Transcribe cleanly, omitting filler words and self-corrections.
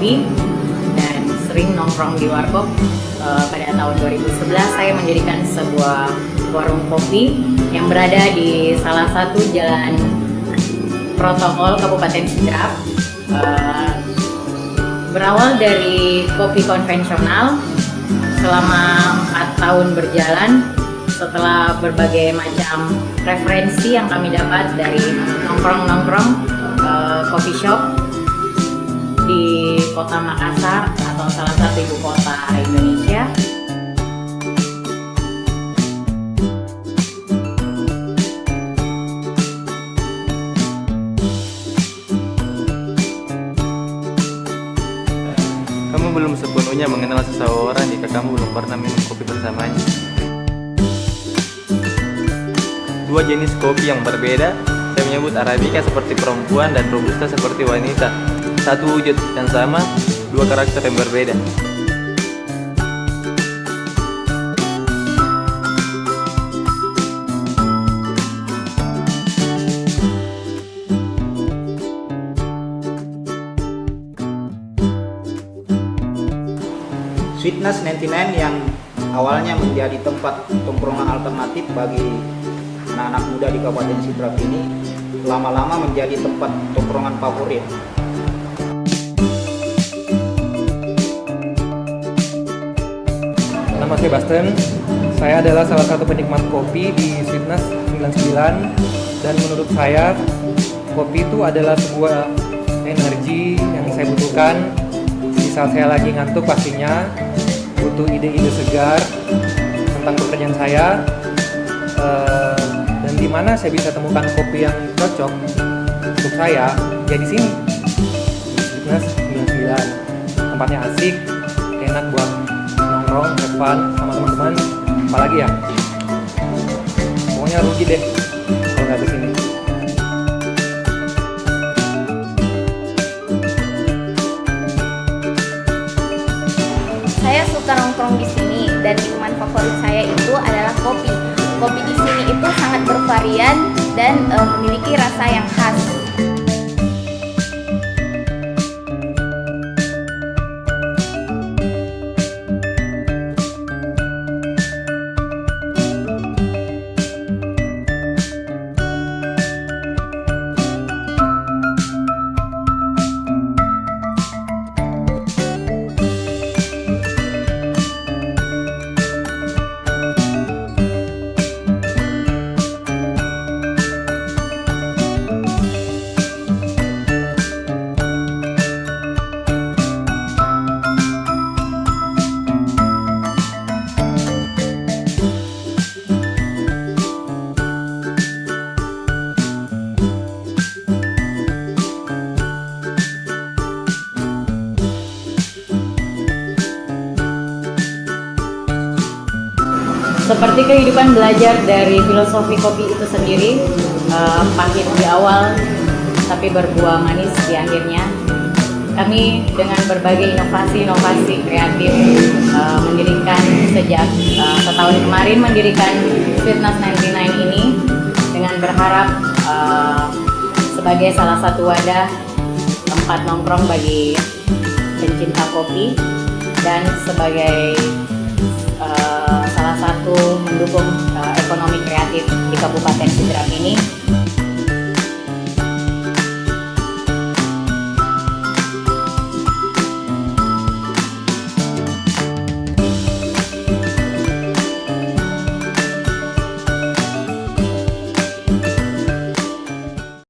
kopi dan sering nongkrong di warkop. Pada tahun 2011 saya mendirikan sebuah warung kopi yang berada di salah satu jalan protokol Kabupaten Sidrap. Berawal dari kopi konvensional, selama 4 tahun berjalan, setelah berbagai macam referensi yang kami dapat dari nongkrong-nongkrong coffee shop di kota Makassar atau salah satu ibu kota Indonesia. Kamu belum sepenuhnya mengenal seseorang jika kamu belum pernah minum kopi bersamanya. Dua jenis kopi yang berbeda, saya menyebut Arabica seperti perempuan dan Robusta seperti wanita. Satu wujud yang sama, dua karakter yang berbeda. Sweetness 99 yang awalnya menjadi tempat tongkrongan alternatif bagi anak-anak muda di Kabupaten Sidrap ini lama-lama menjadi tempat tongkrongan favorit. Nama saya Basten, saya adalah salah satu penikmat kopi di Sweetness 99 dan menurut saya kopi itu adalah sebuah energi yang saya butuhkan di saat saya lagi ngantuk, pastinya butuh ide-ide segar tentang pekerjaan saya, dan di mana saya bisa temukan kopi yang cocok untuk saya, ya di sini di Sweetness 99. Tempatnya asik, enak buat nongkrong, have fun sama teman-teman, apalagi ya, pokoknya rugi deh kalau nggak kesini. Saya suka nongkrong di sini dan minuman favorit saya itu adalah kopi. Kopi di sini itu sangat bervarian dan memiliki rasa yang khas. Seperti kehidupan belajar dari filosofi kopi itu sendiri, pahit di awal tapi berbuah manis di akhirnya. Kami dengan berbagai inovasi kreatif mendirikan sejak setahun kemarin mendirikan Sweetness 99 ini dengan berharap sebagai salah satu wadah tempat nongkrong bagi pencinta kopi dan sebagai salah satu mendukung ekonomi kreatif di Kabupaten Sidrap ini.